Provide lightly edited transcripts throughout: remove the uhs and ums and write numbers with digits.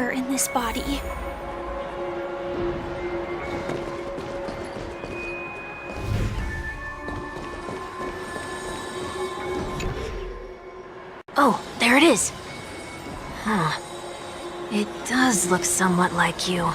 longer in this body. Oh, there it is. Huh. It does look somewhat like you.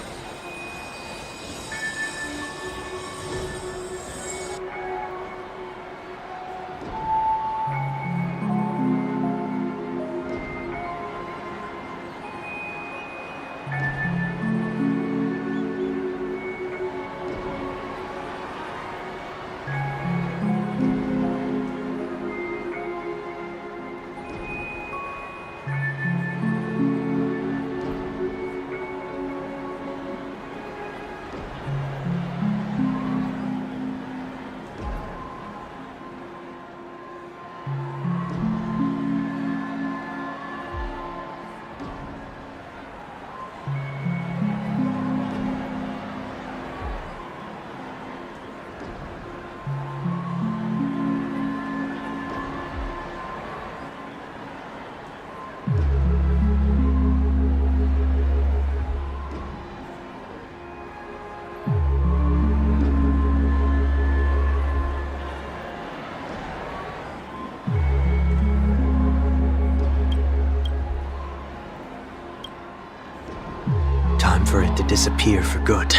Time for it to disappear for good.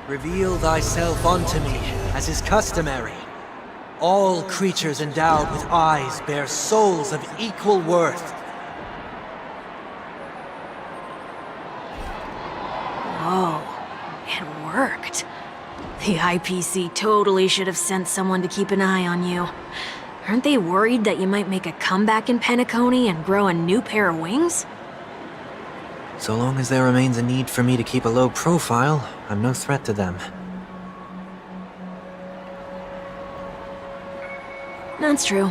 Reveal thyself unto me, as is customary. All creatures endowed with eyes bear souls of equal worth. Whoa, it worked. The IPC totally should have sent someone to keep an eye on you. Aren't they worried that you might make a comeback in Penacony and grow a new pair of wings? So long as there remains a need for me to keep a low profile, I'm no threat to them. That's true.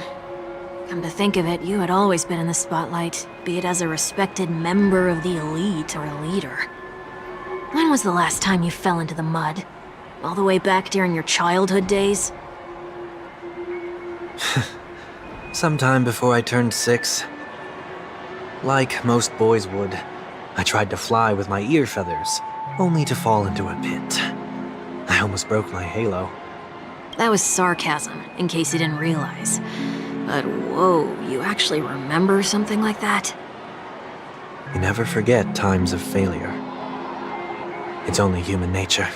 Come to think of it, you had always been in the spotlight, be it as a respected member of the elite or a leader. When was the last time you fell into the mud? All the way back during your childhood days? Sometime before I turned 6. Like most boys would, I tried to fly with my ear feathers, only to fall into a pit. I almost broke my halo. That was sarcasm, in case you didn't realize. But whoa, you actually remember something like that? You never forget times of failure. It's only human nature.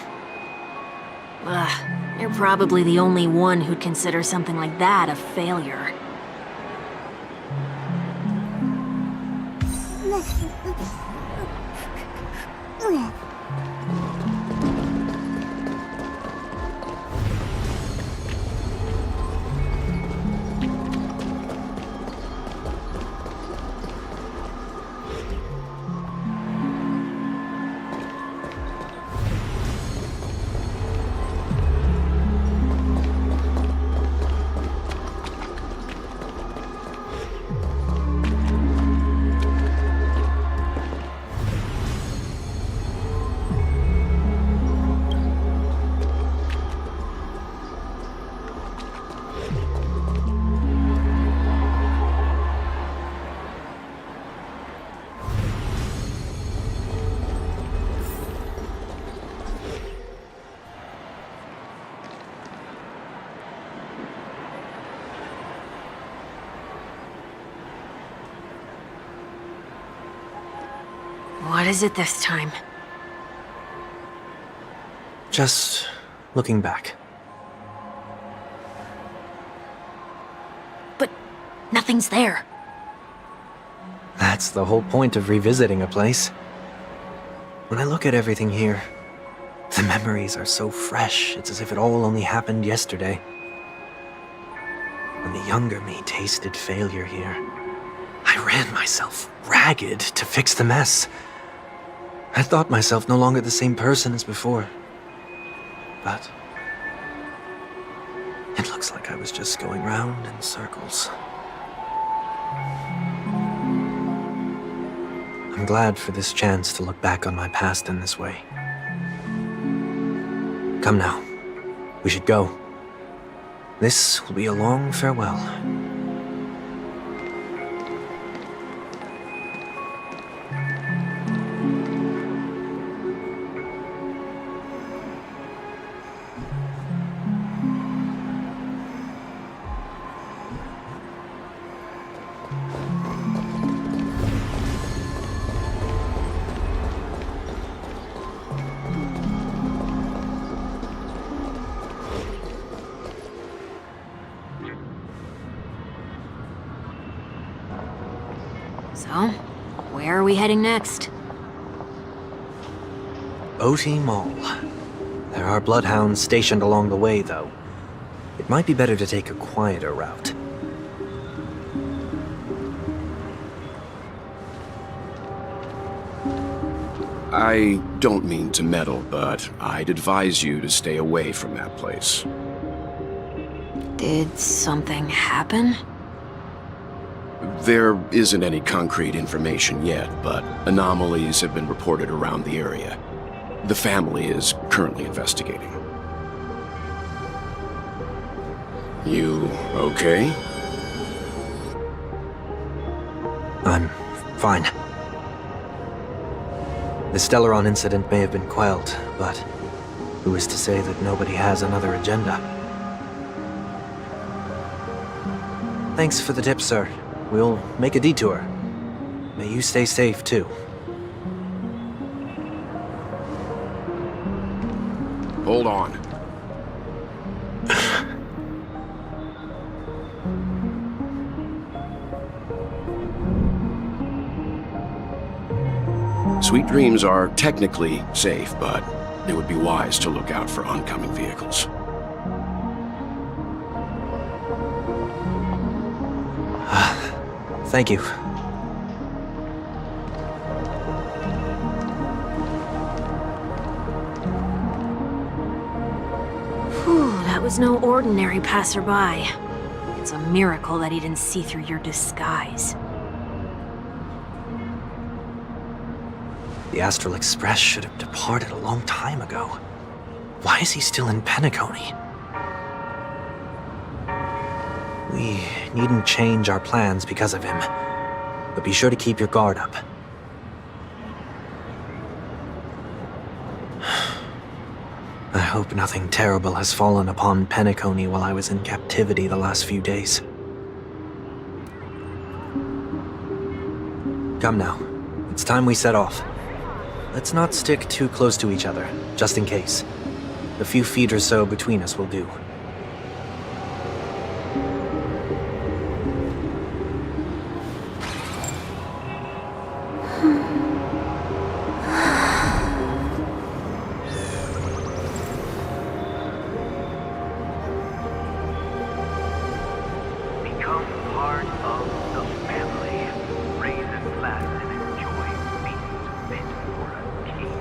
Ugh, you're probably the only one who'd consider something like that a failure. What is it this time? Just looking back. But nothing's there. That's the whole point of revisiting a place. When I look at everything here, the memories are so fresh, it's as if it all only happened yesterday. When the younger me tasted failure here, I ran myself ragged to fix the mess. I thought myself no longer the same person as before. But it looks like I was just going round in circles. I'm glad for this chance to look back on my past in this way. Come now, we should go. This will be a long farewell. So, where are we heading next? OT Mall. There are bloodhounds stationed along the way, though. It might be better to take a quieter route. I don't mean to meddle, but I'd advise you to stay away from that place. Did something happen? There isn't any concrete information yet, but anomalies have been reported around the area. The family is currently investigating. You okay? I'm fine. The Stellaron incident may have been quelled, but who is to say that nobody has another agenda? Thanks for the tip, sir. We'll make a detour. May you stay safe, too. Hold on. Sweet Dreams are technically safe, but it would be wise to look out for oncoming vehicles. Thank you. Whew, that was no ordinary passerby. It's a miracle that he didn't see through your disguise. The Astral Express should have departed a long time ago. Why is he still in Penacony? We needn't change our plans because of him, but be sure to keep your guard up. I hope nothing terrible has fallen upon Penacony while I was in captivity the last few days. Come now, it's time we set off. Let's not stick too close to each other, just in case. A few feet or so between us will do. Become part of the family. Raise a glass and enjoy meat fit for a king.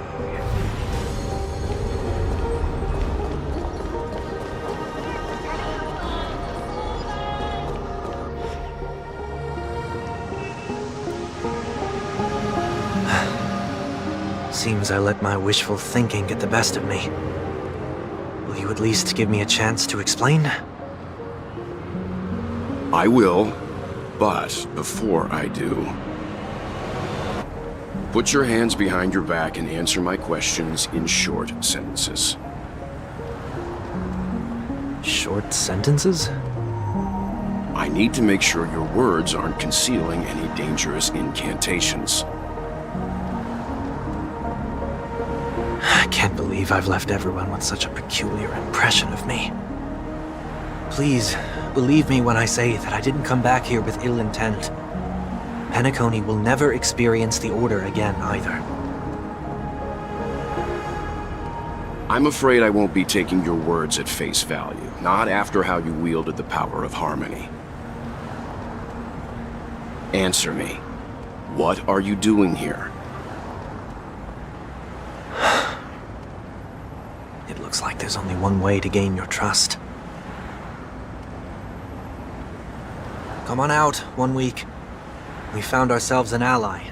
Seems I let my wishful thinking get the best of me. Will you at least give me a chance to explain? I will, but before I do, put your hands behind your back and answer my questions in short sentences. Short sentences? I need to make sure your words aren't concealing any dangerous incantations. I can't believe I've left everyone with such a peculiar impression of me. Please, believe me when I say that I didn't come back here with ill intent. Penacony will never experience the Order again, either. I'm afraid I won't be taking your words at face value, not after how you wielded the power of harmony. Answer me. What are you doing here? It looks like there's only one way to gain your trust. Come on out, 1 week. We found ourselves an ally.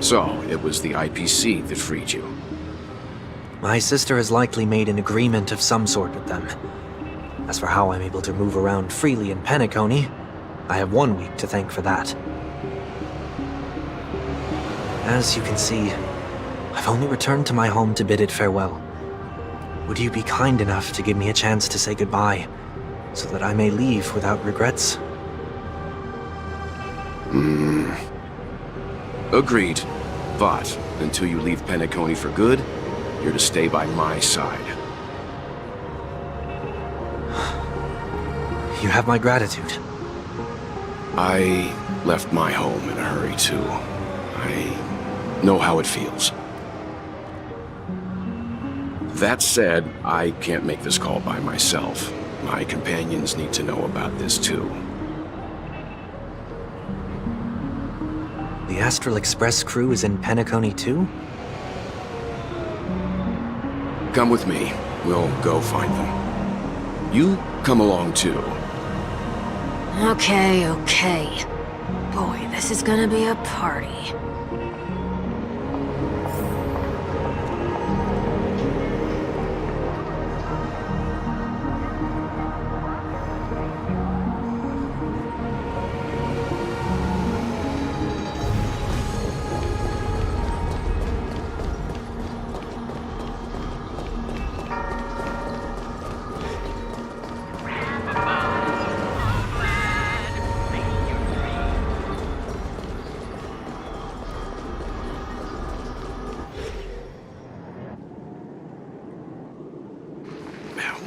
So, it was the IPC that freed you. My sister has likely made an agreement of some sort with them. As for how I'm able to move around freely in Penacony, I have 1 week to thank for that. As you can see, I've only returned to my home to bid it farewell. Would you be kind enough to give me a chance to say goodbye, so that I may leave without regrets? Agreed. But until you leave Penacony for good, you're to stay by my side. You have my gratitude. I left my home in a hurry, too. I know how it feels. That said, I can't make this call by myself. My companions need to know about this, too. The Astral Express crew is in Penacony too? Come with me. We'll go find them. You come along, too. Okay. Boy, this is gonna be a party.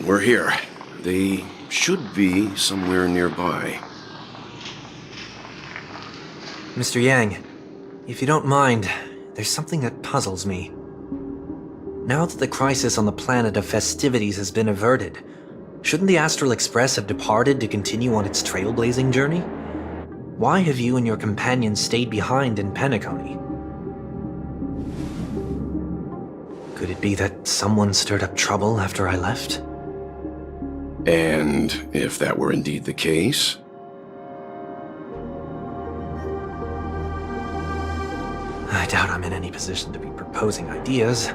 We're here. They should be somewhere nearby. Mr. Yang, if you don't mind, there's something that puzzles me. Now that the crisis on the planet of festivities has been averted, shouldn't the Astral Express have departed to continue on its trailblazing journey? Why have you and your companions stayed behind in Penacony? Could it be that someone stirred up trouble after I left? And if that were indeed the case, I doubt I'm in any position to be proposing ideas,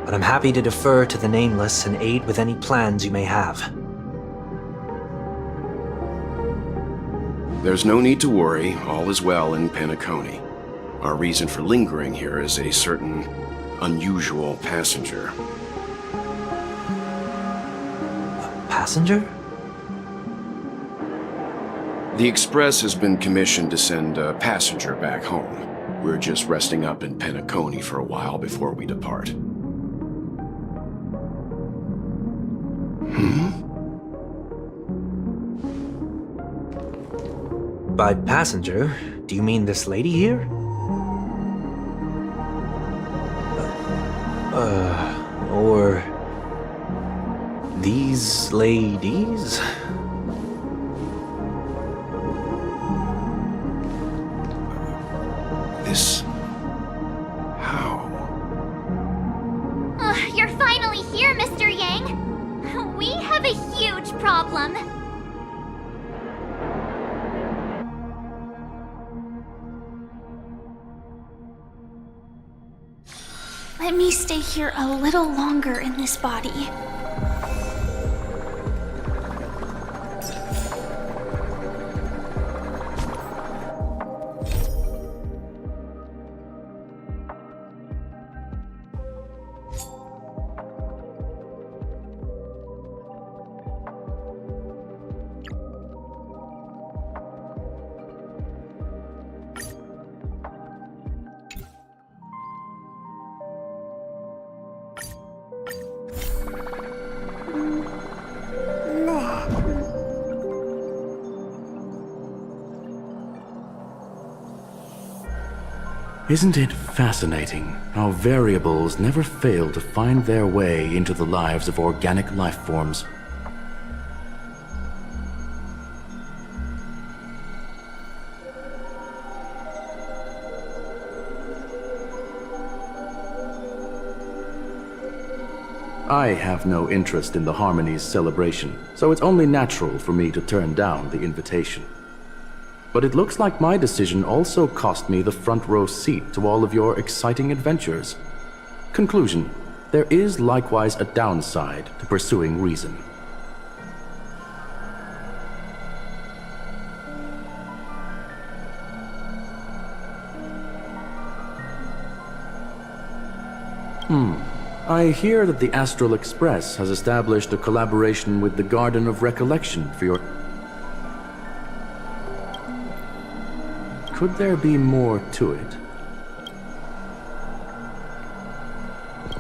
but I'm happy to defer to the Nameless and aid with any plans you may have. there's no need to worry. All is well in Penacony. Our reason for lingering here is a certain unusual passenger. Passenger? The Express has been commissioned to send a passenger back home. We're just resting up in Penacony for a while before we depart. By passenger, do you mean this lady here? Or these ladies? This... how? You're finally here, Mr. Yang. We have a huge problem. Let me stay here a little longer in this body. Isn't it fascinating how variables never fail to find their way into the lives of organic life forms? I have no interest in the Harmony's celebration, so it's only natural for me to turn down the invitation. But it looks like my decision also cost me the front row seat to all of your exciting adventures. Conclusion: there is likewise a downside to pursuing reason. I hear that the Astral Express has established a collaboration with the Garden of Recollection for your... Could there be more to it?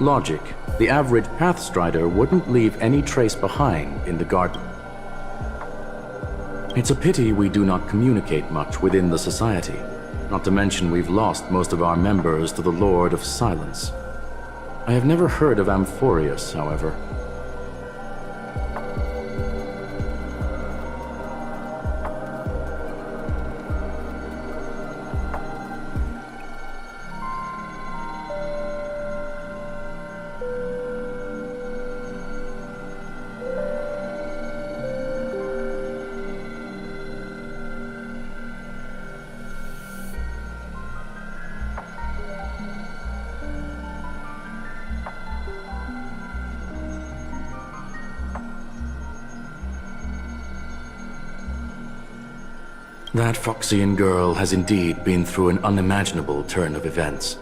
Logic. The average Pathstrider wouldn't leave any trace behind in the garden. It's a pity we do not communicate much within the society. Not to mention we've lost most of our members to the Lord of Silence. I have never heard of Amphorius, however. That Foxian girl has indeed been through an unimaginable turn of events.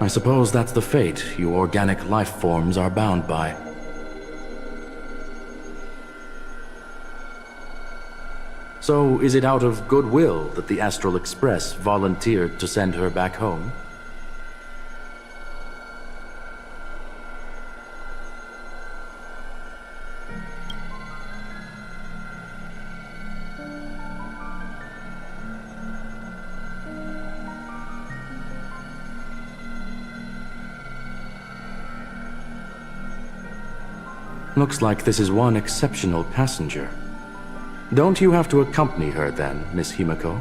I suppose that's the fate you organic life forms are bound by. So, is it out of goodwill that the Astral Express volunteered to send her back home? Looks like this is one exceptional passenger. Don't you have to accompany her then, Miss Himiko?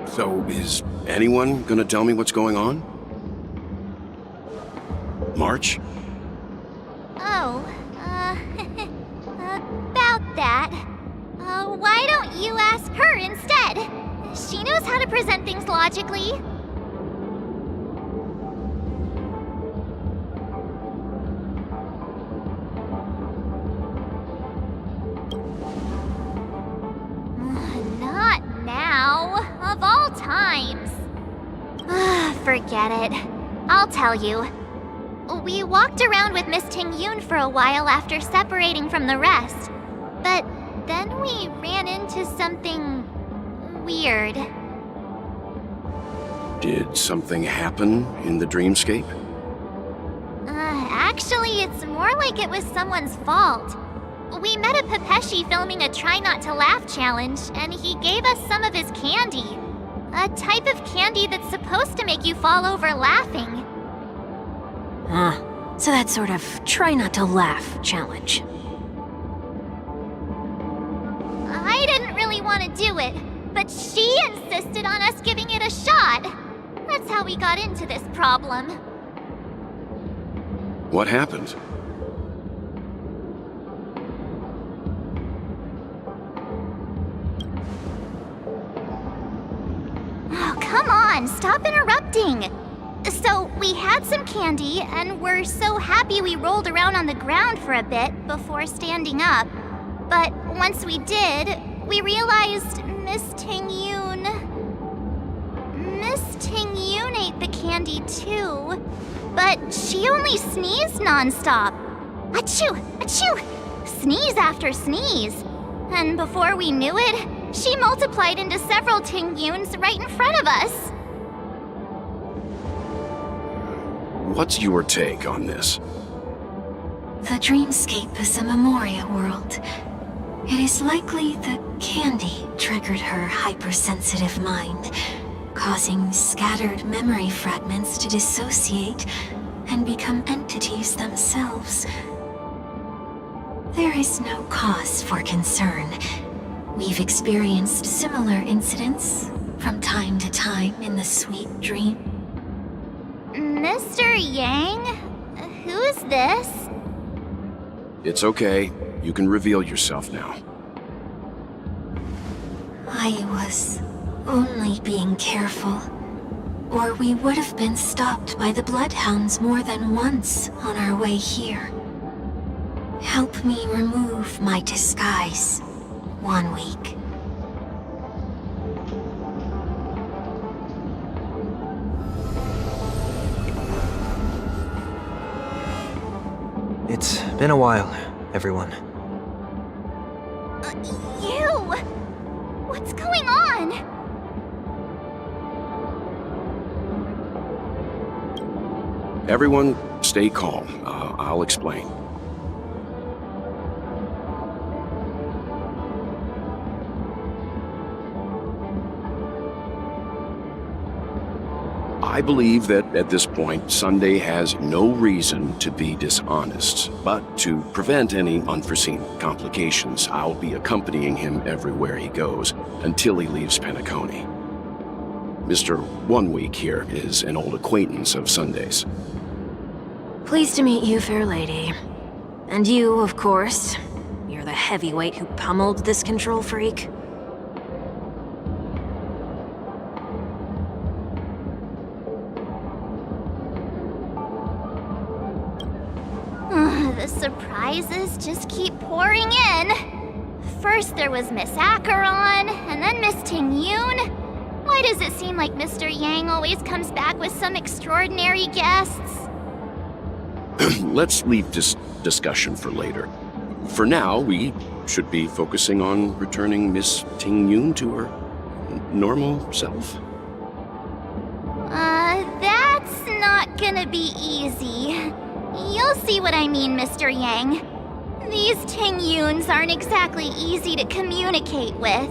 So, is anyone gonna tell me what's going on? March? Oh, about that. Why don't you ask her instead? She knows how to present things logically. Not now. Of all times. Forget it. I'll tell you. We walked around with Miss Ting-Yun for a while after separating from the rest. But then we ran into something weird. Did something happen in the dreamscape? Actually, it's more like it was someone's fault. We met a Pepeshi filming a Try Not to Laugh challenge, and he gave us some of his candy. A type of candy that's supposed to make you fall over laughing. So that sort of try not to laugh challenge. I didn't really want to do it, but she insisted on us giving it a shot. That's how we got into this problem. What happened? Oh, come on, stop interrupting. So, we had some candy, and we're so happy we rolled around on the ground for a bit before standing up. But once we did, we realized Miss Ting-Yun ate the candy too. But she only sneezed nonstop. Achoo! Achoo! Sneeze after sneeze. And before we knew it, she multiplied into several Ting-Yuns right in front of us. What's your take on this? The dreamscape is a Memoria world. It is likely the candy triggered her hypersensitive mind, causing scattered memory fragments to dissociate and become entities themselves. There is no cause for concern. We've experienced similar incidents from time to time in the sweet dream. Mr. Yang? Who's this? It's okay. You can reveal yourself now. I was only being careful, or we would have been stopped by the Bloodhounds more than once on our way here. Help me remove my disguise. 1 week. It's been a while, everyone. You! What's going on? Everyone, stay calm. I'll explain. I believe that at this point, Sunday has no reason to be dishonest, but to prevent any unforeseen complications, I'll be accompanying him everywhere he goes until he leaves Penacony. Mr. 1 Week here is an old acquaintance of Sunday's. Pleased to meet you, fair lady. And you, of course. You're the heavyweight who pummeled this control freak. The surprises just keep pouring in. First there was Miss Acheron, and then Miss Ting Yun. Why does it seem like Mr. Yang always comes back with some extraordinary guests? Let's leave this discussion for later. For now, we should be focusing on returning Miss Ting Yun to her normal self. That's not gonna be easy. You'll see what I mean, Mr. Yang. These Ting Yuns aren't exactly easy to communicate with.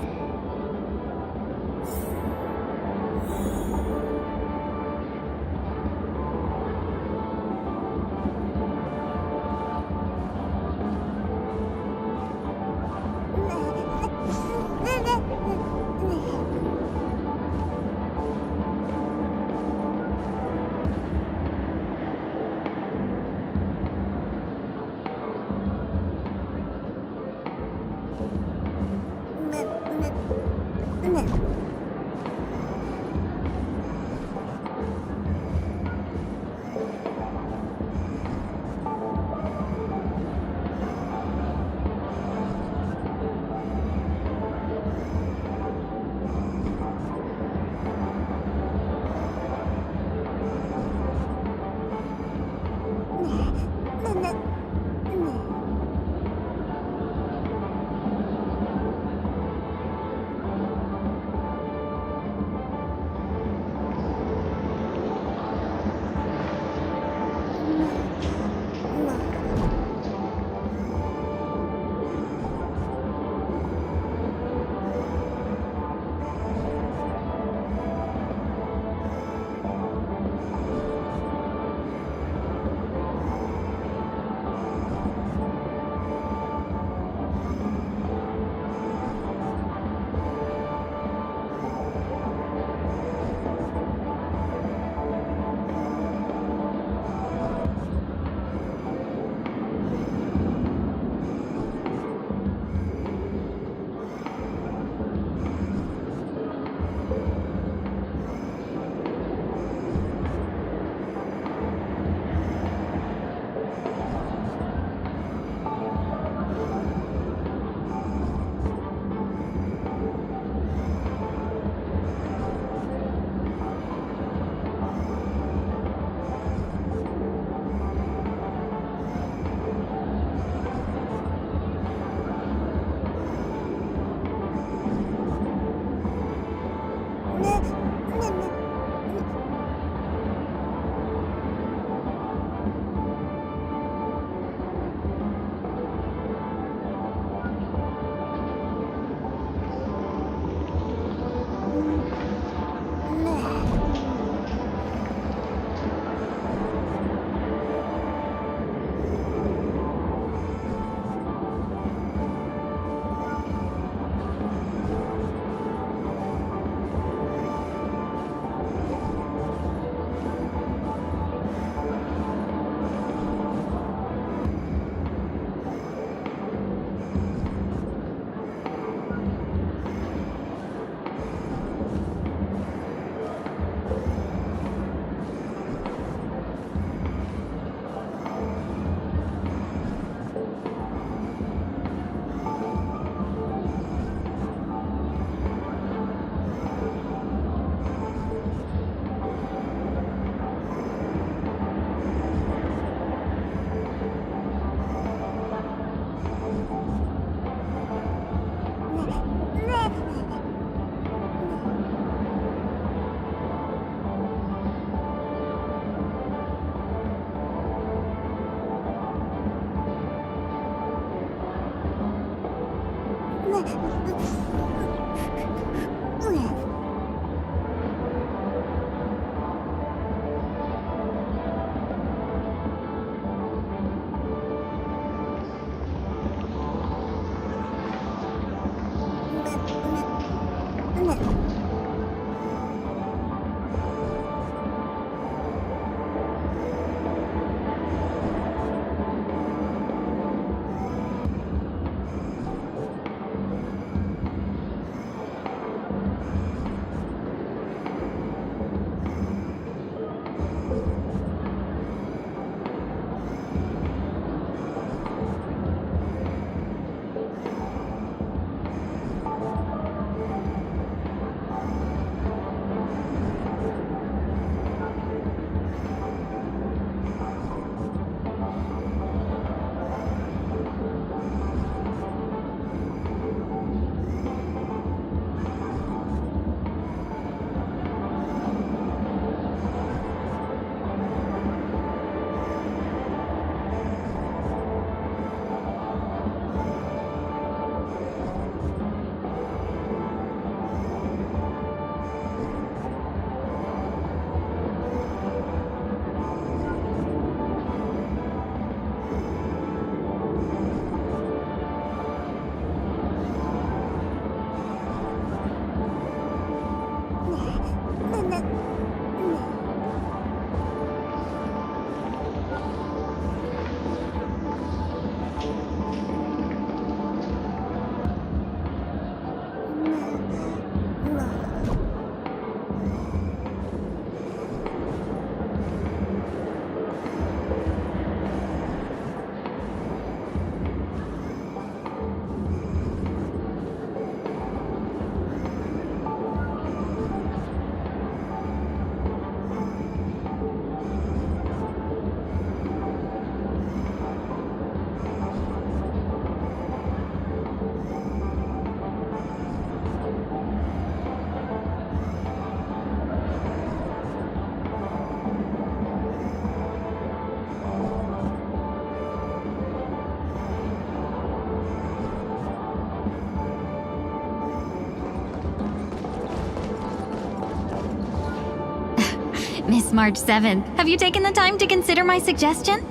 Miss March 7th, have you taken the time to consider my suggestion?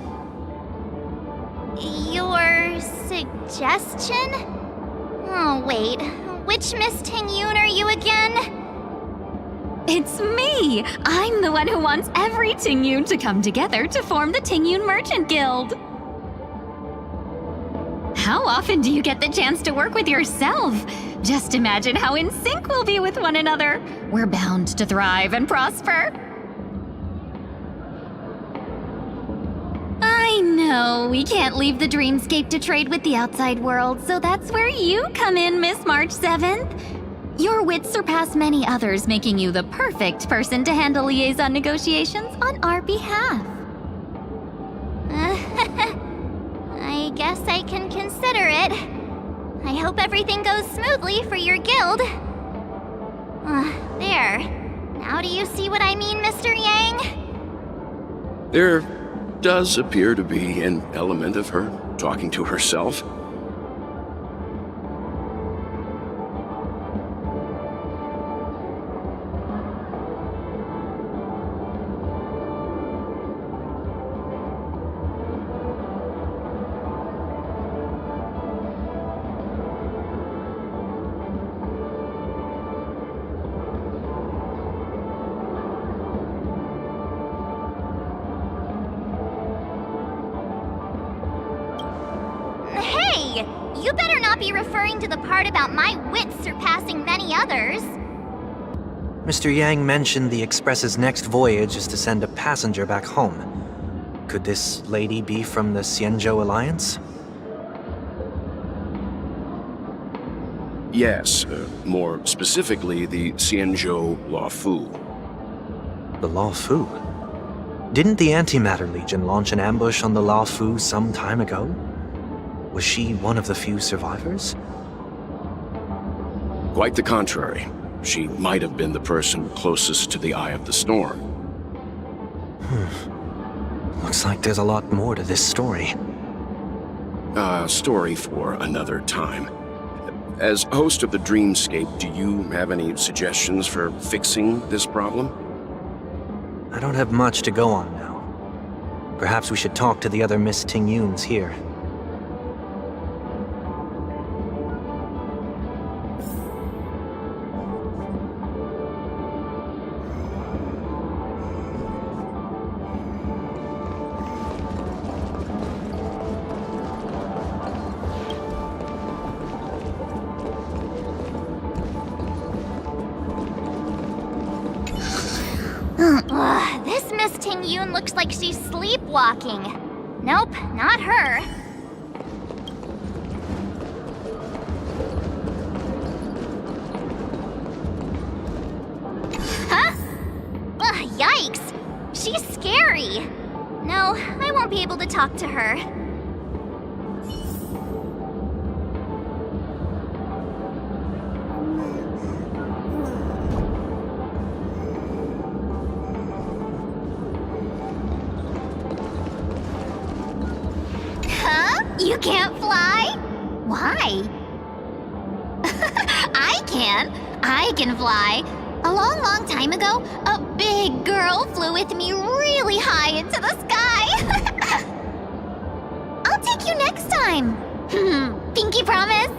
Your suggestion? Oh, wait. Which Miss Ting-Yoon are you again? It's me! I'm the one who wants every Ting-Yoon to come together to form the Ting-Yoon Merchant Guild. How often do you get the chance to work with yourself? Just imagine how in sync we'll be with one another. We're bound to thrive and prosper. I know, we can't leave the dreamscape to trade with the outside world, so that's where you come in, Miss March 7th. Your wits surpass many others, making you the perfect person to handle liaison negotiations on our behalf. I guess I can consider it. I hope everything goes smoothly for your guild. There. Now do you see what I mean, Mr. Yang? There does appear to be an element of her talking to herself. Hey! You better not be referring to the part about my wits surpassing many others. Mr. Yang mentioned the Express's next voyage is to send a passenger back home. Could this lady be from the Xianzhou Alliance? Yes, more specifically, the Xianzhou Luofu. The Luofu? Didn't the Antimatter Legion launch an ambush on the Luofu some time ago? Was she one of the few survivors? Quite the contrary. She might have been the person closest to the Eye of the Storm. Looks like there's a lot more to this story. Story for another time. As host of the Dreamscape, do you have any suggestions for fixing this problem? I don't have much to go on now. Perhaps we should talk to the other Miss Ting-Yuns here. This Miss Ting-Yun looks like she's sleepwalking. Nope, not her. Huh? Yikes! She's scary. No, I won't be able to talk to her. You can't fly? Why? I can. I can fly. A long, long time ago, a big girl flew with me really high into the sky. I'll take you next time. Pinky promise?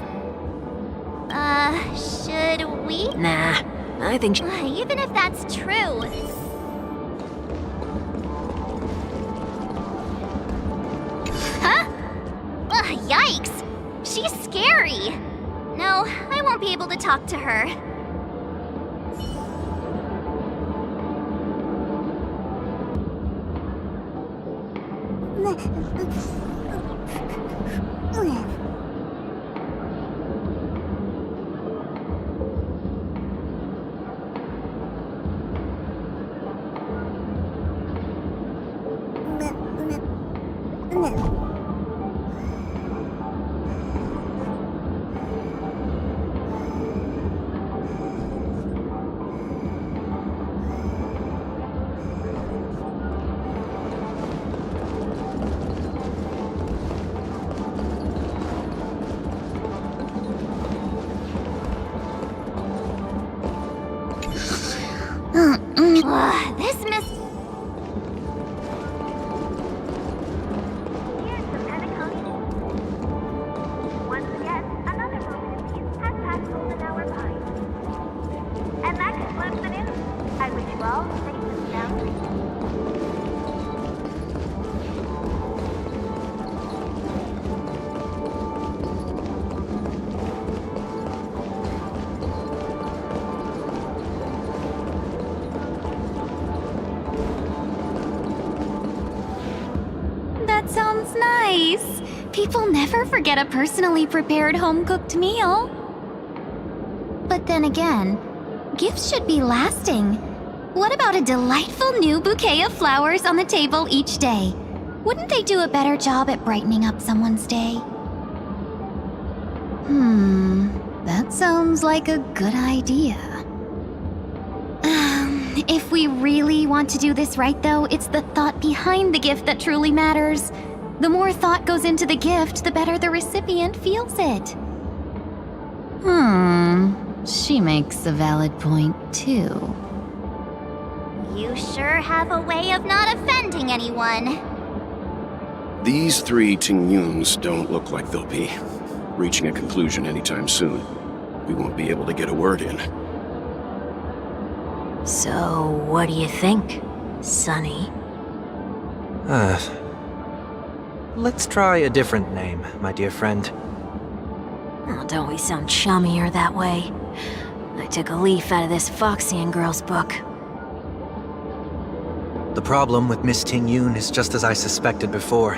Should we? Nah, I think Even if that's true. Huh? Yikes! She's scary. No, I won't be able to talk to her. This Miss... Here's the Pentagon. Once again, another moment has passed Golden Hour by. And that concludes the news. I wish you all safe and sound sleep. That sounds nice. People never forget a personally prepared home-cooked meal. But then again, gifts should be lasting. What about a delightful new bouquet of flowers on the table each day? Wouldn't they do a better job at brightening up someone's day? That sounds like a good idea. If we really want to do this right, though, it's the thought behind the gift that truly matters. The more thought goes into the gift, the better the recipient feels it. She makes a valid point, too. You sure have a way of not offending anyone. These three Ting-Yuns don't look like they'll be reaching a conclusion anytime soon. We won't be able to get a word in. So, what do you think, Sonny? Let's try a different name, my dear friend. Oh, don't we sound chummier that way? I took a leaf out of this Foxian girl's book. The problem with Miss Ting-Yun is just as I suspected before.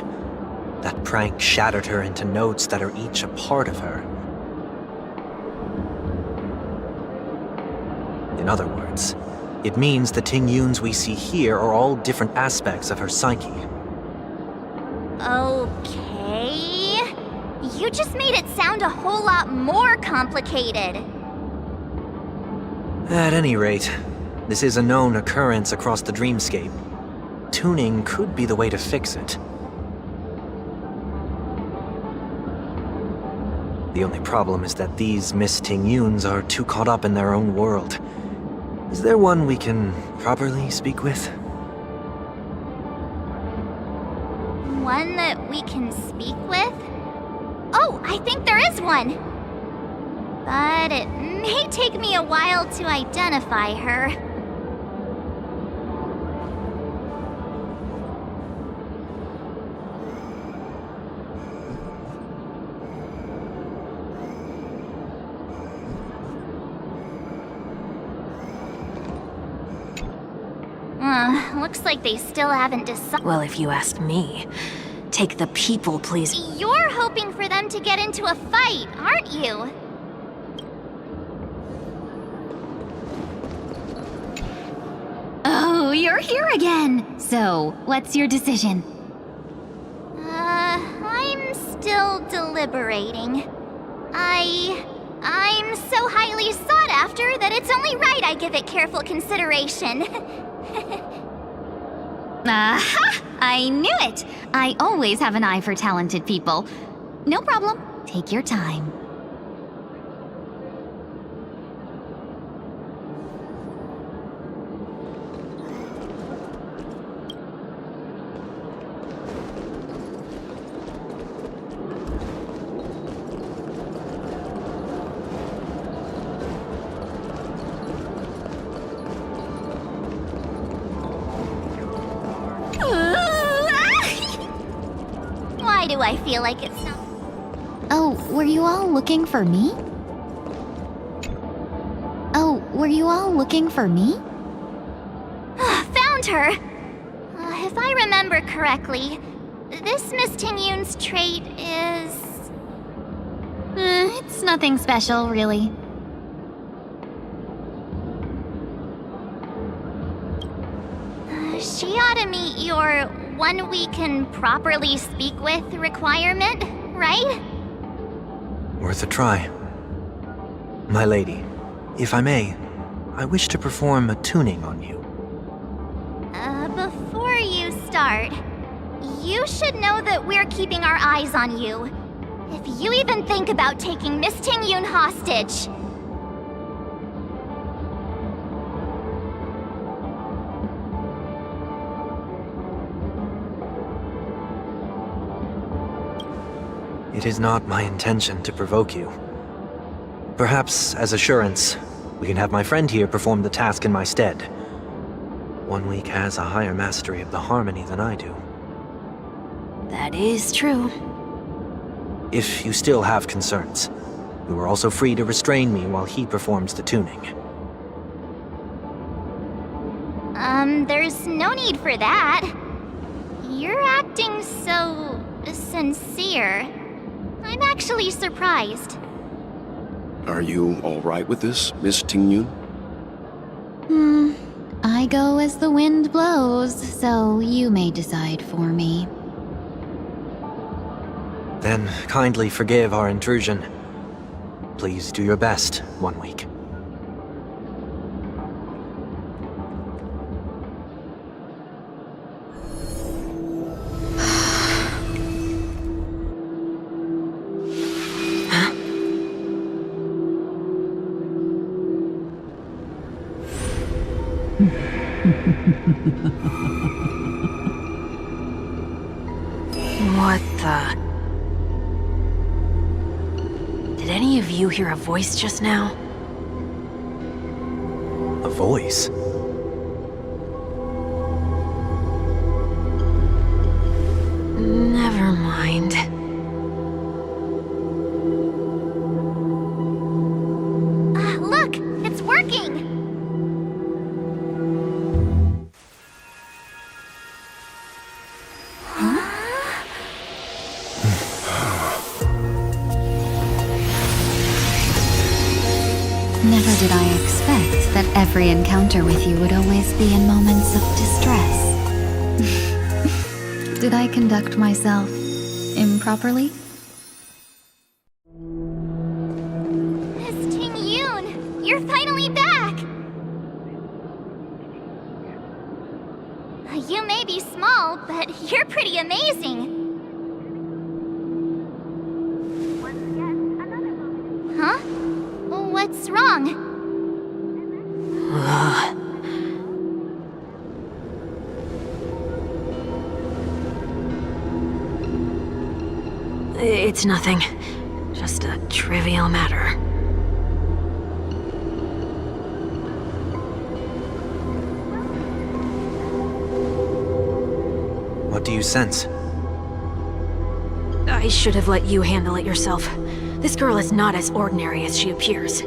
That prank shattered her into notes that are each a part of her. In other words, it means the Ting-Yuns we see here are all different aspects of her psyche. Okay. You just made it sound a whole lot more complicated. At any rate, this is a known occurrence across the dreamscape. Tuning could be the way to fix it. The only problem is that these Miss Ting-Yuns are too caught up in their own world. Is there one we can properly speak with? One that we can speak with? Oh, I think there is one! But it may take me a while to identify her. Looks like they still haven't decided. Well, if you ask me, take the people, please. You're hoping for them to get into a fight, aren't you? Oh, you're here again! So, what's your decision? I'm still deliberating. I'm so highly sought after that it's only right I give it careful consideration. Aha! I knew it! I always have an eye for talented people. No problem. Take your time. Why do I feel like it's not... Oh, were you all looking for me? Oh, were you all looking for me? Found her! If I remember correctly, this Miss Ting-Yun's trait is... It's nothing special, really. She ought to meet your one we can properly speak with requirement, right? Worth a try. My lady, if I may, I wish to perform a tuning on you. Before you start, you should know that we're keeping our eyes on you. If you even think about taking Miss Ting-Yun hostage... It is not my intention to provoke you. Perhaps, as assurance, we can have my friend here perform the task in my stead. 1 week has a higher mastery of the harmony than I do. That is true. If you still have concerns, you are also free to restrain me while he performs the tuning. There's no need for that. You're acting so... sincere. I'm actually surprised. Are you all right with this, Miss Ting-Yun? I go as the wind blows, so you may decide for me. Then kindly forgive our intrusion. Please do your best, 1 week. What the... Did any of you hear a voice just now? A voice? Never mind. Look! It's working! Never did I expect that every encounter with you would always be in moments of distress. Did I conduct myself improperly? Miss Ting-Yun! You're finally back! You may be small, but you're pretty amazing. Once again, another What's wrong? It's nothing. Just a trivial matter. What do you sense? I should have let you handle it yourself. This girl is not as ordinary as she appears.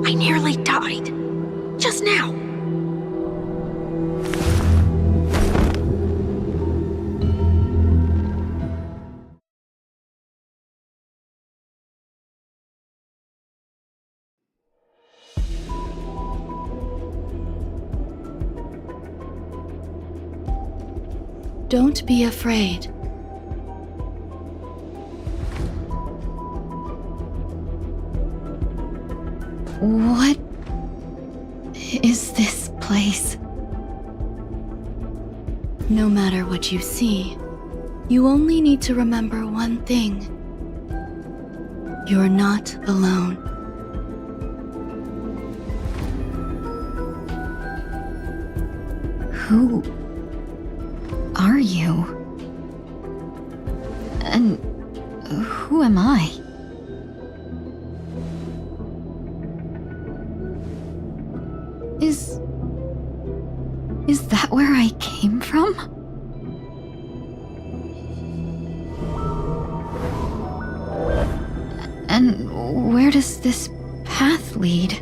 I nearly died. Just now. Don't be afraid. What is this place? No matter what you see, you only need to remember one thing. You're not alone. Who are you? And who am I? Is that where I came from? And where does this path lead?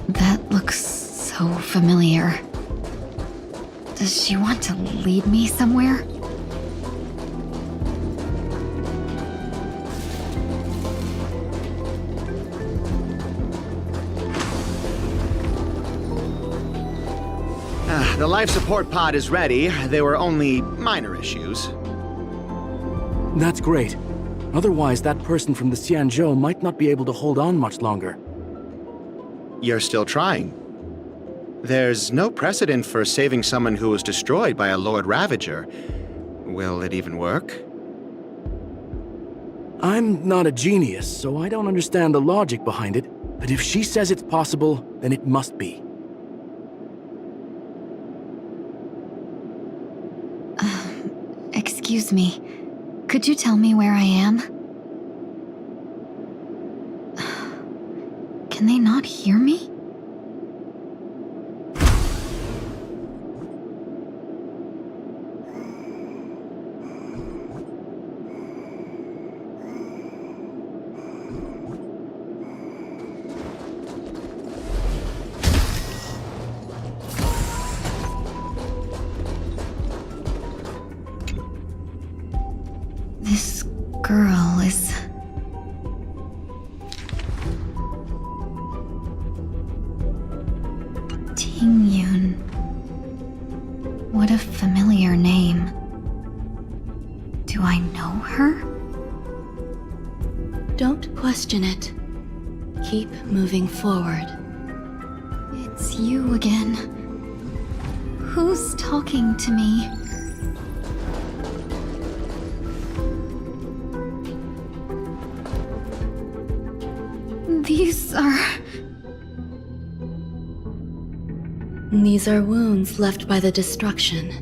That looks so familiar. Does she want to lead me somewhere? The life support pod is ready. There were only minor issues. That's great. Otherwise, that person from the Xianzhou might not be able to hold on much longer. You're still trying. There's no precedent for saving someone who was destroyed by a Lord Ravager. Will it even work? I'm not a genius, so I don't understand the logic behind it, but if she says it's possible, then it must be. Excuse me. Could you tell me where I am? Can they not hear me? This girl is... Tingyun. What a familiar name. Do I know her? Don't question it. Keep moving forward. It's you again. Who's talking to me? These are wounds left by the destruction.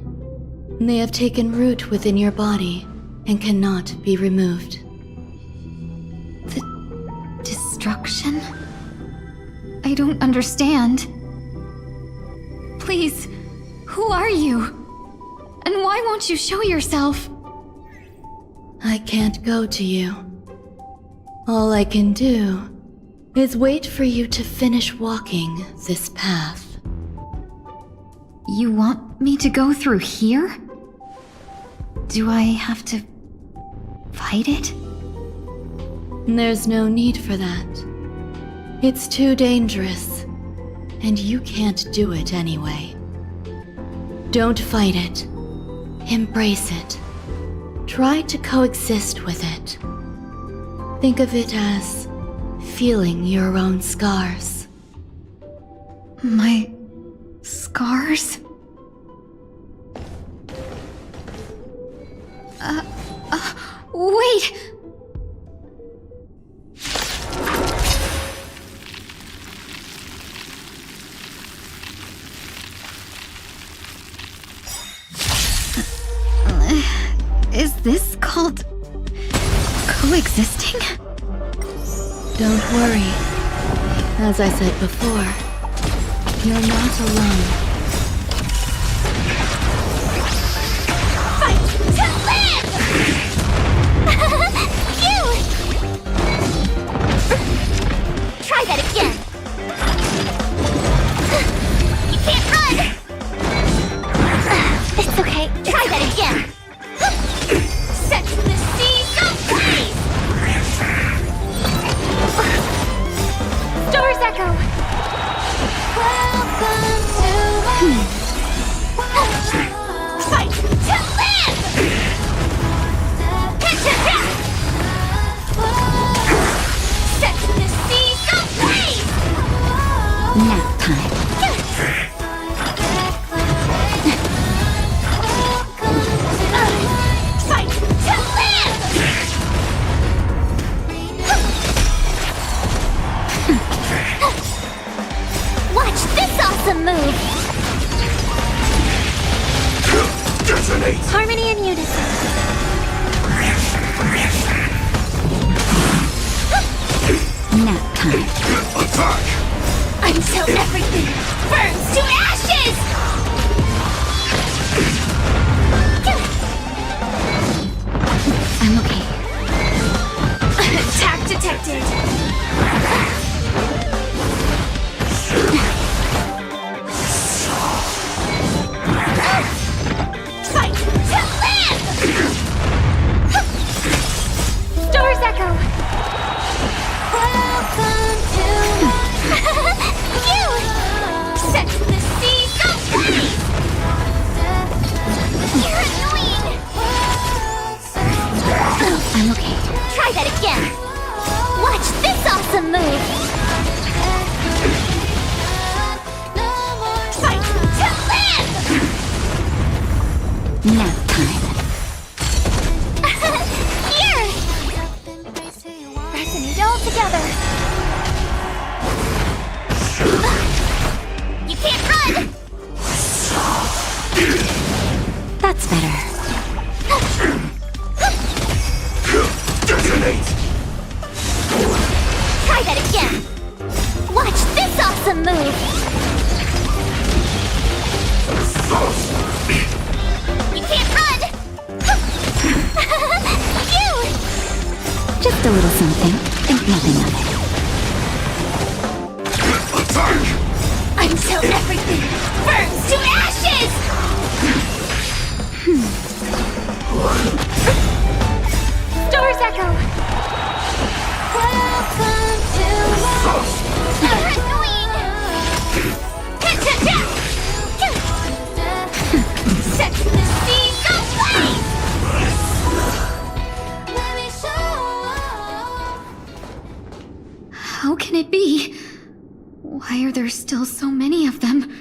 They have taken root within your body and cannot be removed. The destruction? I don't understand. Please, who are you? And why won't you show yourself? I can't go to you. All I can do is wait for you to finish walking this path. You want me to go through here? Do I have to fight it? There's no need for that. It's too dangerous, and you can't do it anyway. Don't fight it. Embrace it. Try to coexist with it. Think of it as feeling your own scars. My scars? Wait! Is this called coexisting? Don't worry. As I said before, you're not alone. Fight to live! Phew! Try that again. You can't run! It's okay. Try that again. Set the seas ablaze! Stars Echo! Welcome to Fight to live! Set the seas ablaze! Nap time. Fight to live! Watch this awesome move! Detonate! Harmony and unison. Nap time. Attack! Until everything burns to ashes! I'm okay. Attack detected! Fight to live! Stars Echo! Welcome to you! Set the seas ablaze! You're annoying! I'm okay. Try that again! Watch this awesome move! Fight to live! Nap time. Here! Resonate all together! You can't run! That's better. Detonate! Try that again! Watch this awesome move! You can't run! You! Just a little something. Think nothing of it. Attack! Until everything burns to ashes! Stars Echo! Welcome to You're annoying! Set the seas ablaze! Let me show How can it be? Why are there still so many of them?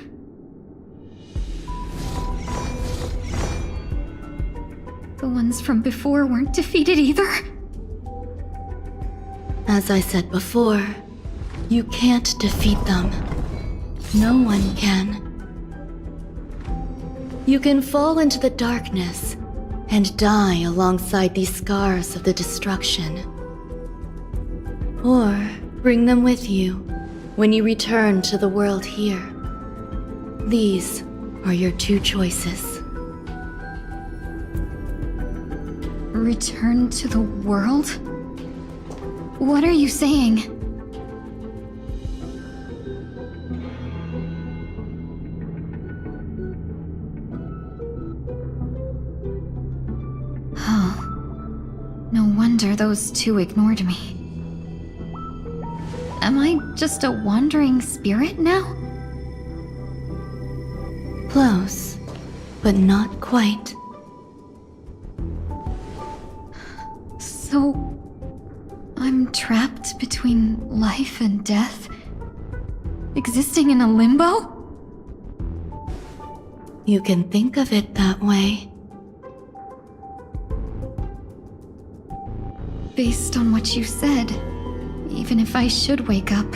The ones from before weren't defeated either? As I said before, you can't defeat them. No one can. You can fall into the darkness and die alongside these scars of the destruction. Or bring them with you when you return to the world here. These are your two choices. Return to the world? What are you saying? Oh. No wonder those two ignored me. Am I just a wandering spirit now? Close, but not quite. So... I'm trapped between life and death? Existing in a limbo? You can think of it that way. Based on what you said, even if I should wake up,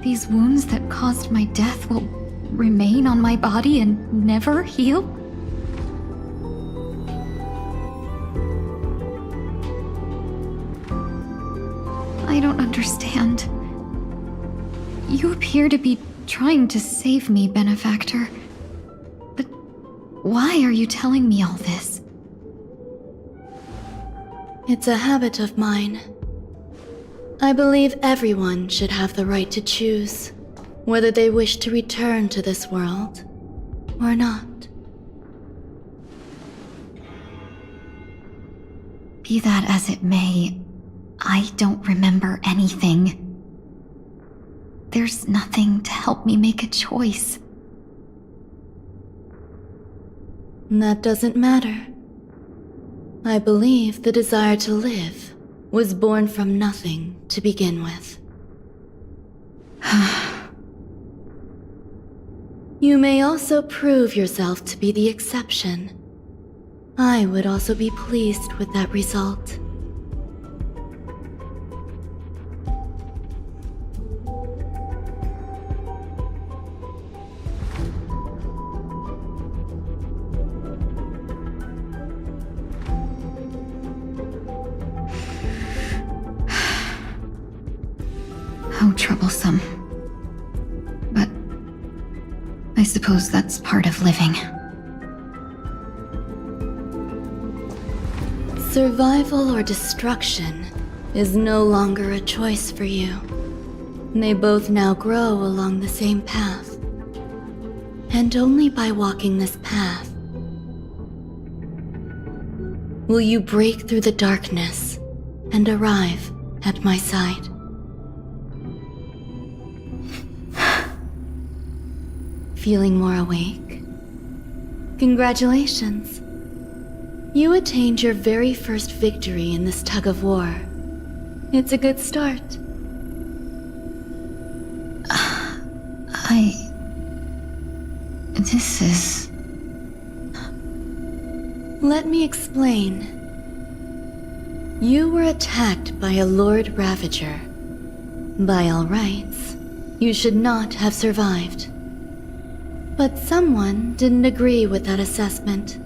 these wounds that caused my death will remain on my body and never heal? I don't understand. You appear to be trying to save me, Benefactor. But why are you telling me all this? It's a habit of mine. I believe everyone should have the right to choose whether they wish to return to this world or not. Be that as it may, I don't remember anything. There's nothing to help me make a choice. That doesn't matter. I believe the desire to live was born from nothing to begin with. You may also prove yourself to be the exception. I would also be pleased with that result. How troublesome. But I suppose that's part of living. Survival or destruction is no longer a choice for you. They both now grow along the same path. And only by walking this path will you break through the darkness and arrive at my side. Feeling more awake? Congratulations. You attained your very first victory in this tug of war. It's a good start. This is... Let me explain. You were attacked by a Lord Ravager. By all rights, you should not have survived. But someone didn't agree with that assessment,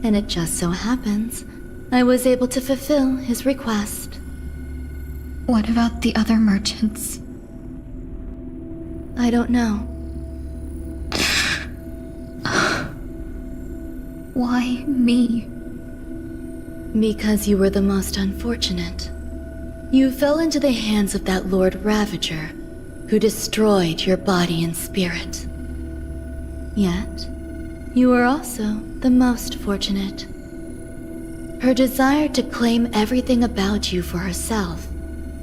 and it just so happens I was able to fulfill his request. What about the other merchants? I don't know. Why me? Because you were the most unfortunate. You fell into the hands of that Lord Ravager, who destroyed your body and spirit. Yet, you were also the most fortunate. Her desire to claim everything about you for herself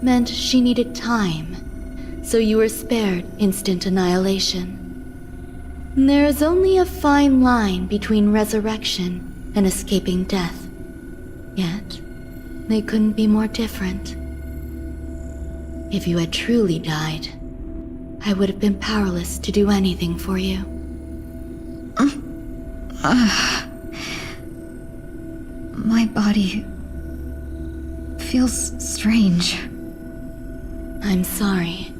meant she needed time, so you were spared instant annihilation. There is only a fine line between resurrection and escaping death. Yet, they couldn't be more different. If you had truly died, I would have been powerless to do anything for you. My body feels strange. I'm sorry.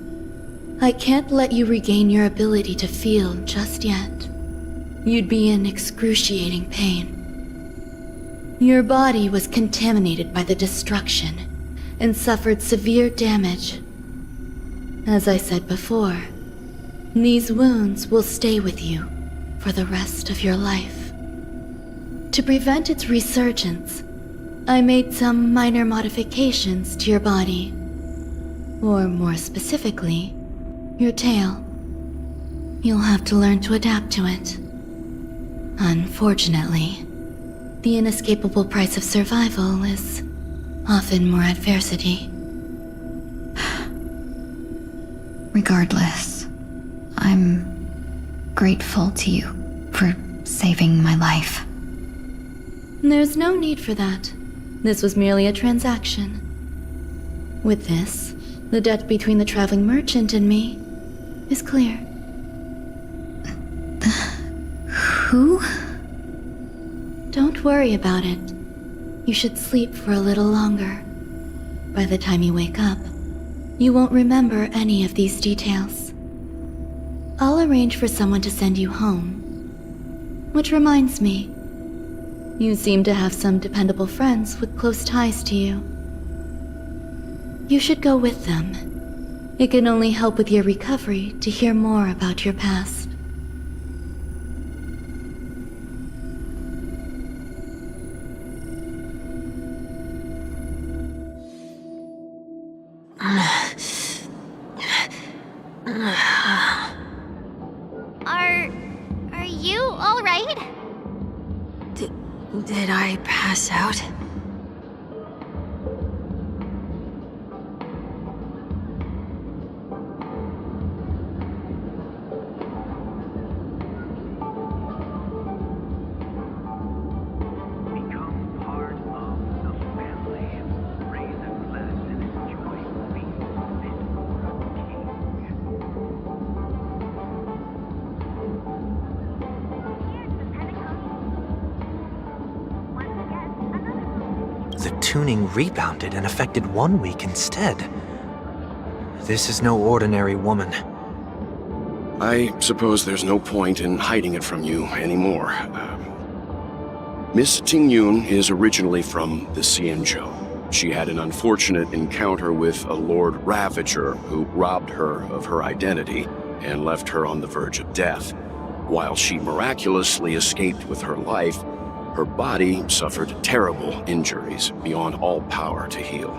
I can't let you regain your ability to feel just yet. You'd be in excruciating pain. Your body was contaminated by the destruction and suffered severe damage. As I said before, these wounds will stay with you for the rest of your life. To prevent its resurgence, I made some minor modifications to your body. Or more specifically, your tail. You'll have to learn to adapt to it. Unfortunately, the inescapable price of survival is often more adversity. Regardless, I'm grateful to you for saving my life. There's no need for that. This was merely a transaction. With this, the debt between the traveling merchant and me is clear. Who? Don't worry about it. You should sleep for a little longer. By the time you wake up, you won't remember any of these details. I'll arrange for someone to send you home. Which reminds me, you seem to have some dependable friends with close ties to you. You should go with them. It can only help with your recovery to hear more about your past. Are you all right? Did I pass out? The tuning rebounded and affected 1 week instead. This is no ordinary woman. I suppose there's no point in hiding it from you anymore. Miss Tingyun is originally from the Xianzhou. She had an unfortunate encounter with a Lord Ravager who robbed her of her identity and left her on the verge of death. While she miraculously escaped with her life, her body suffered terrible injuries beyond all power to heal.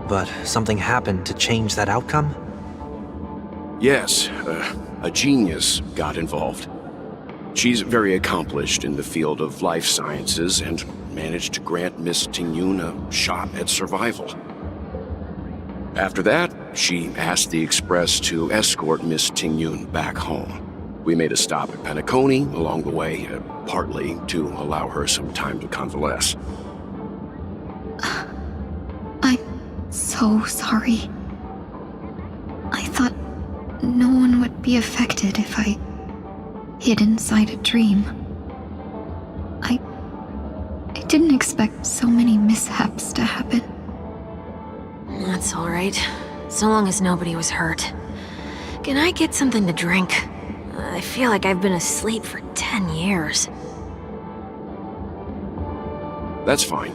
But something happened to change that outcome? Yes, a genius got involved. She's very accomplished in the field of life sciences and managed to grant Miss Tingyun a shot at survival. After that, she asked the Express to escort Miss Tingyun back home. We made a stop at Penacony along the way, partly to allow her some time to convalesce. I'm so sorry. I thought no one would be affected if I hid inside a dream. I didn't expect so many mishaps to happen. That's all right. So long as nobody was hurt. Can I get something to drink? I feel like I've been asleep for 10 years. That's fine.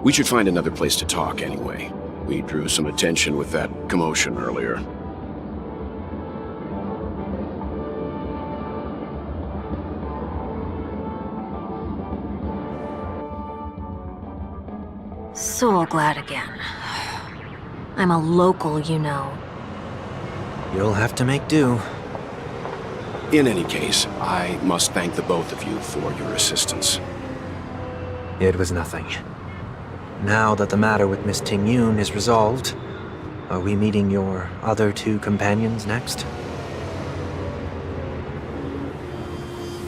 We should find another place to talk anyway. We drew some attention with that commotion earlier. So glad again. I'm a local, you know. You'll have to make do. In any case, I must thank the both of you for your assistance. It was nothing. Now that the matter with Miss Tingyun is resolved, are we meeting your other two companions next?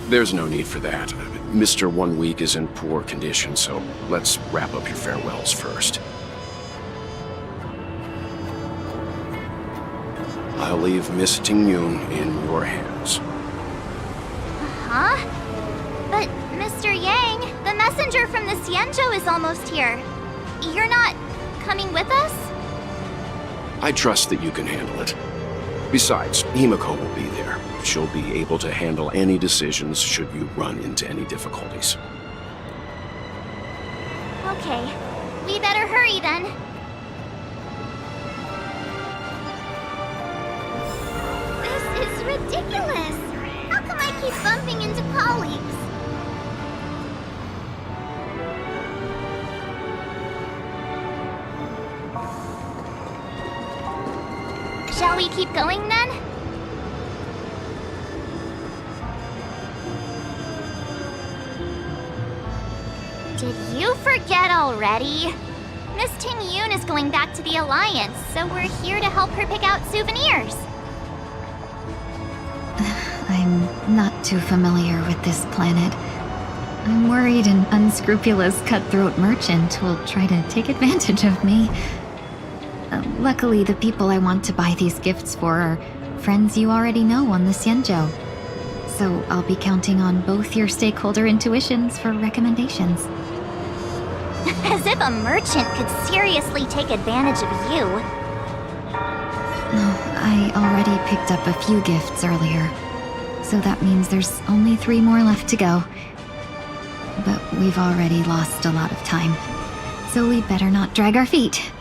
There's no need for that. Mr. 1 Week is in poor condition, so let's wrap up your farewells first. I'll leave Miss Tingyun in your hands. Huh? But, Mr. Yang, the messenger from the Xianzhou is almost here. You're not coming with us? I trust that you can handle it. Besides, Himiko will be there. She'll be able to handle any decisions should you run into any difficulties. Okay. We better hurry then. This is ridiculous! How come I keep bumping into colleagues? Shall we keep going then? Did you forget already? Miss Tingyun is going back to the Alliance, so we're here to help her pick out souvenirs. I'm not too familiar with this planet. I'm worried an unscrupulous cutthroat merchant will try to take advantage of me. Luckily, the people I want to buy these gifts for are friends you already know on the Xianzhou. So I'll be counting on both your stakeholder intuitions for recommendations. As if a merchant could seriously take advantage of you. No, I already picked up a few gifts earlier. So that means there's only 3 more left to go. But we've already lost a lot of time. So we better not drag our feet.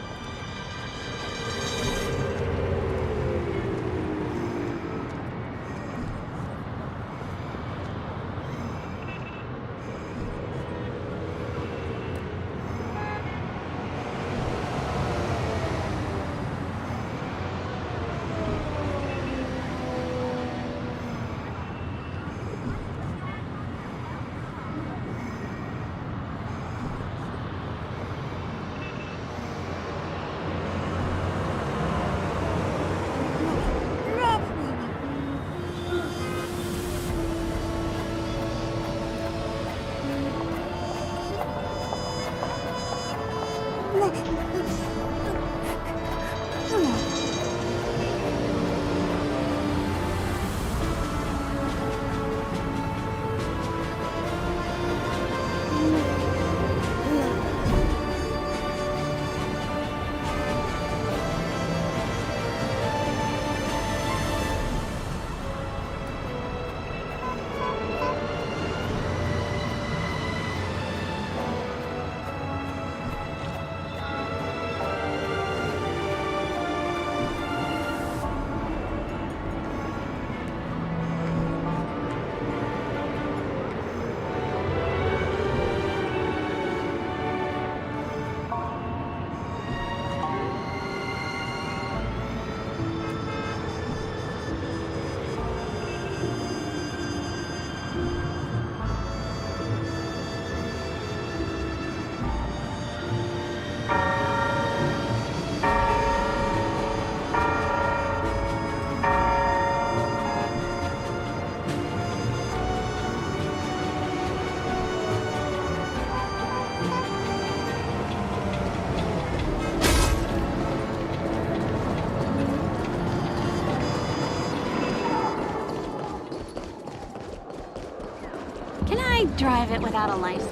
Can I drive it without a license?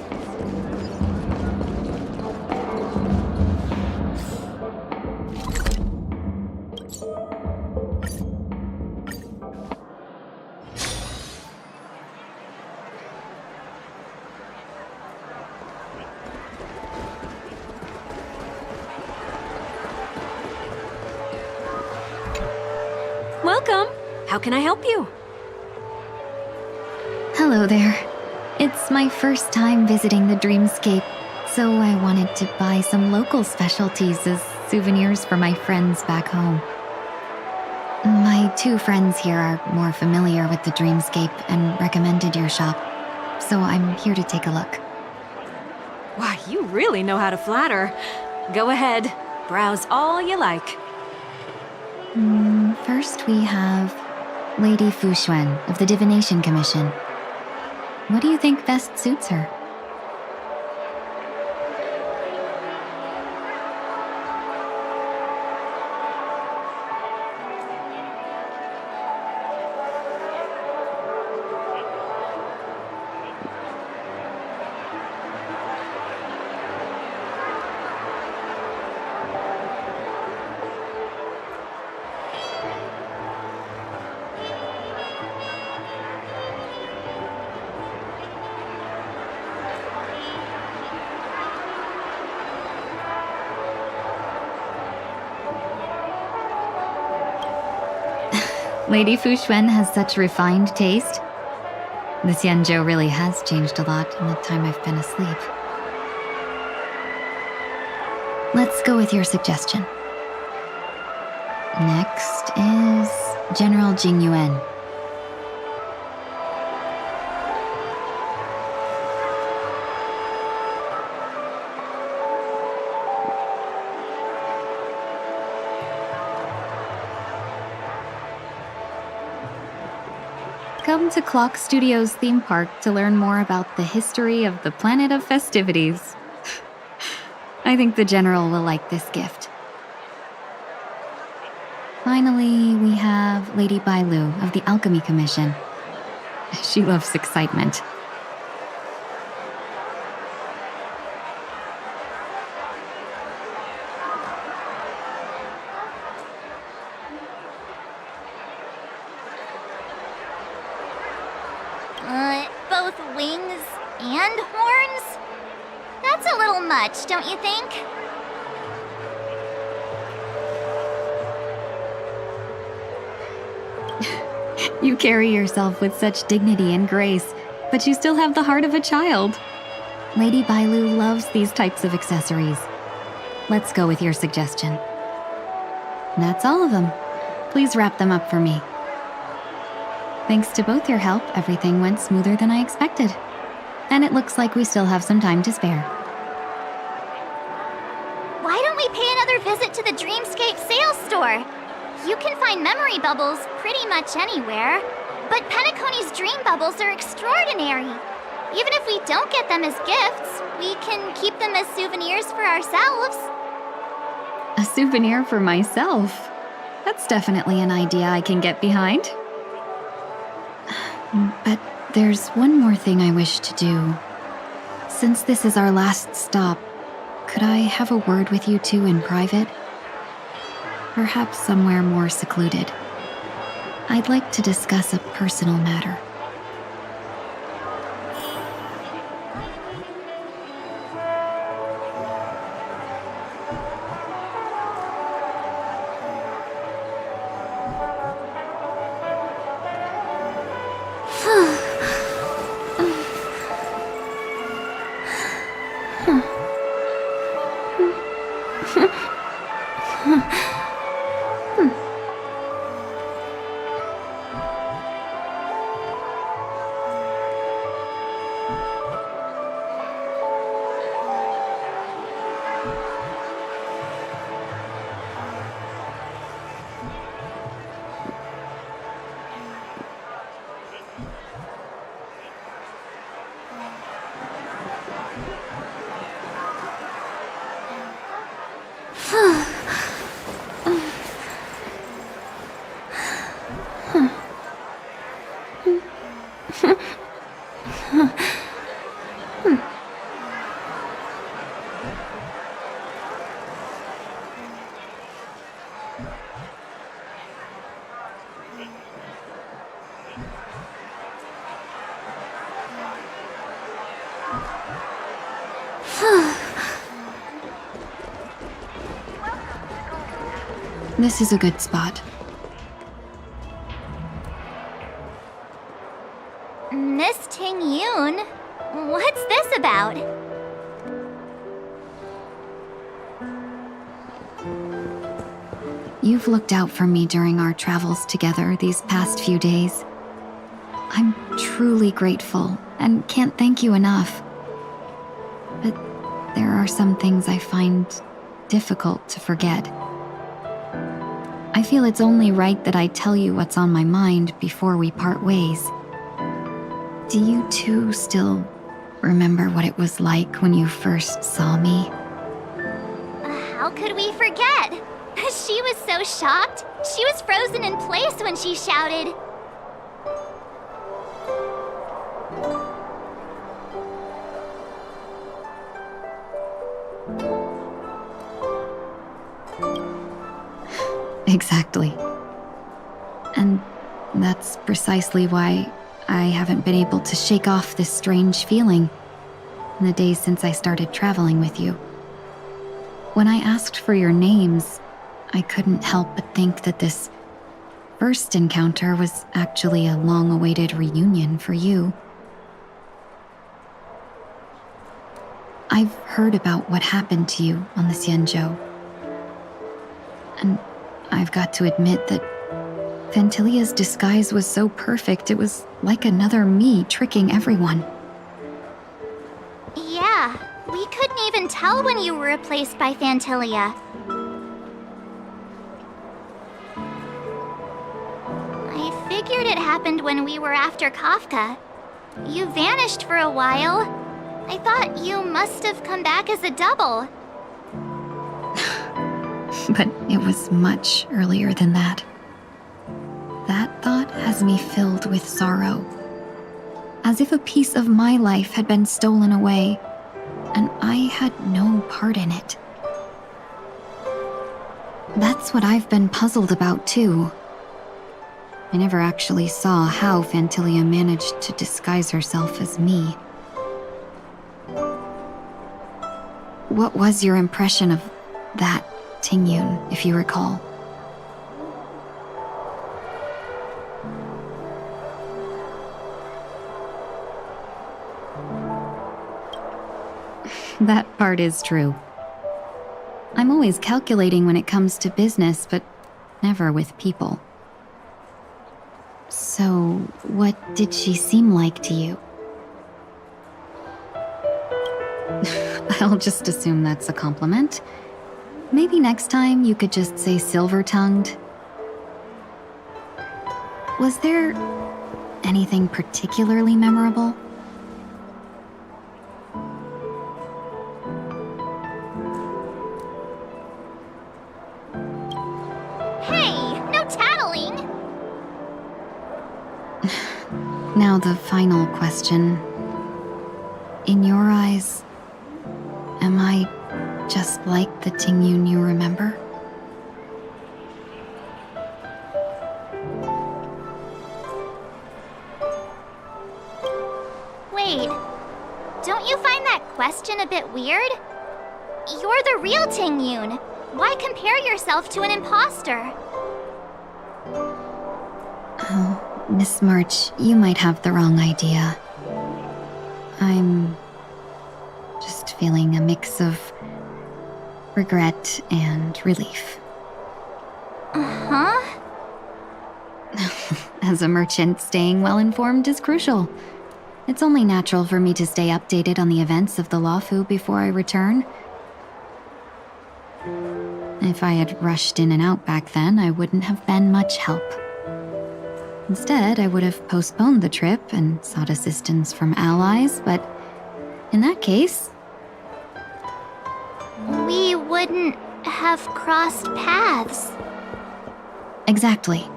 Welcome. How can I help you? Hello there. It's my first time visiting the Dreamscape, so I wanted to buy some local specialties as souvenirs for my friends back home. My 2 friends here are more familiar with the Dreamscape and recommended your shop, so I'm here to take a look. Why, you really know how to flatter. Go ahead. Browse all you like. First we have Lady Fu Xuan of the Divination Commission. What do you think best suits her? Lady Fu Xuan has such refined taste. The Xianzhou really has changed a lot in the time I've been asleep. Let's go with your suggestion. Next is General Jing Yuan. Come to Clock Studios theme park to learn more about the history of the Planet of Festivities. I think the General will like this gift. Finally, we have Lady Bailu of the Alchemy Commission. She loves excitement. Both wings and horns? That's a little much, don't you think? You carry yourself with such dignity and grace, but you still have the heart of a child. Lady Bailu loves these types of accessories. Let's go with your suggestion. That's all of them. Please wrap them up for me. Thanks to both your help, everything went smoother than I expected. And it looks like we still have some time to spare. Why don't we pay another visit to the Dreamscape sales store? You can find memory bubbles pretty much anywhere, but Penacony's dream bubbles are extraordinary. Even if we don't get them as gifts, we can keep them as souvenirs for ourselves. A souvenir for myself? That's definitely an idea I can get behind. But there's one more thing I wish to do. Since this is our last stop, could I have a word with you two in private? Perhaps somewhere more secluded. I'd like to discuss a personal matter. This is a good spot. Miss Ting Yoon, what's this about? You've looked out for me during our travels together these past few days. I'm truly grateful and can't thank you enough. But there are some things I find difficult to forget. I feel it's only right that I tell you what's on my mind before we part ways. Do you two still remember what it was like when you first saw me? How could we forget? She was so shocked. She was frozen in place when she shouted. Exactly. And that's precisely why I haven't been able to shake off this strange feeling in the days since I started traveling with you. When I asked for your names, I couldn't help but think that this first encounter was actually a long-awaited reunion for you. I've heard about what happened to you on the Xianzhou. And I've got to admit that Phantylia's disguise was so perfect, it was like another me tricking everyone. Yeah, we couldn't even tell when you were replaced by Phantylia. I figured it happened when we were after Kafka. You vanished for a while. I thought you must have come back as a double. But it was much earlier than that. That thought has me filled with sorrow, as if a piece of my life had been stolen away, and I had no part in it. That's what I've been puzzled about, too. I never actually saw how Phantilia managed to disguise herself as me. What was your impression of that Tingyun, if you recall? That part is true. I'm always calculating when it comes to business, but never with people. So, what did she seem like to you? I'll just assume that's a compliment. Maybe next time you could just say silver-tongued. Was there anything particularly memorable? Hey, no tattling! Now the final question. In your eyes, am I just like the Tingyun you remember? Wait, don't you find that question a bit weird? You're the real Tingyun. Why compare yourself to an imposter? Oh, Miss March, you might have the wrong idea. I'm just feeling a mix of regret and relief. Uh-huh. As a merchant, staying well-informed is crucial. It's only natural for me to stay updated on the events of the Luofu before I return. If I had rushed in and out back then, I wouldn't have been much help. Instead, I would have postponed the trip and sought assistance from allies, but in that case... We wouldn't have crossed paths. Exactly.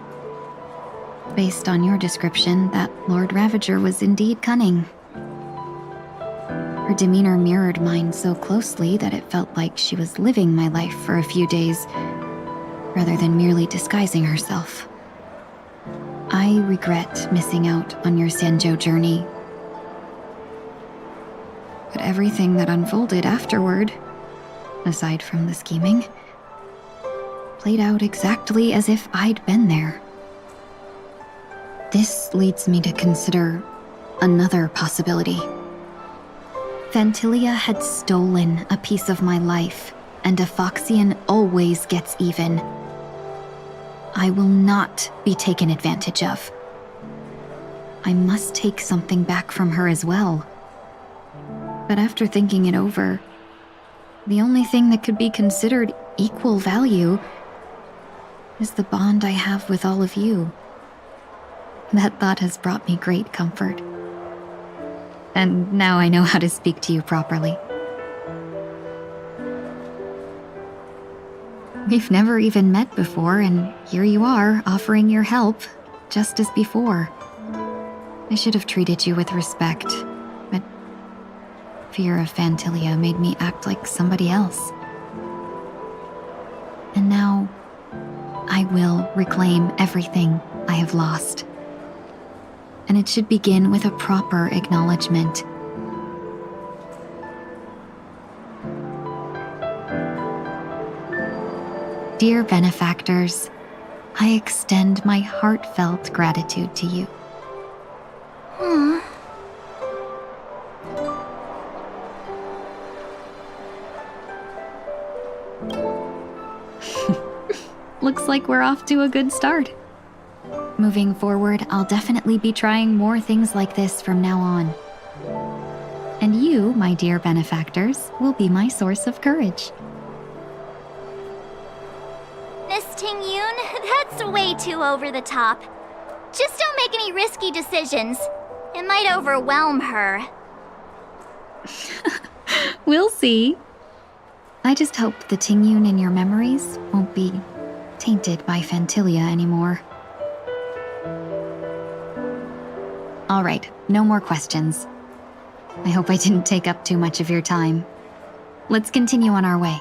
Based on your description, that Lord Ravager was indeed cunning. Her demeanor mirrored mine so closely that it felt like she was living my life for a few days, rather than merely disguising herself. I regret missing out on your Sanzhou journey. But everything that unfolded afterward, aside from the scheming, played out exactly as if I'd been there. This leads me to consider another possibility. Phantilia had stolen a piece of my life, and a Foxian always gets even. I will not be taken advantage of. I must take something back from her as well. But after thinking it over, the only thing that could be considered equal value is the bond I have with all of you. That thought has brought me great comfort. And now I know how to speak to you properly. We've never even met before, and here you are, offering your help, just as before. I should have treated you with respect, but fear of Phantilia made me act like somebody else. And now, I will reclaim everything I have lost. And it should begin with a proper acknowledgement. Dear benefactors, I extend my heartfelt gratitude to you. Looks like we're off to a good start. Moving forward, I'll definitely be trying more things like this from now on. And you, my dear benefactors, will be my source of courage. Miss Tingyun, that's way too over the top. Just don't make any risky decisions. It might overwhelm her. We'll see. I just hope the Tingyun in your memories won't be tainted by Phantilia anymore. All right, no more questions. I hope I didn't take up too much of your time. Let's continue on our way.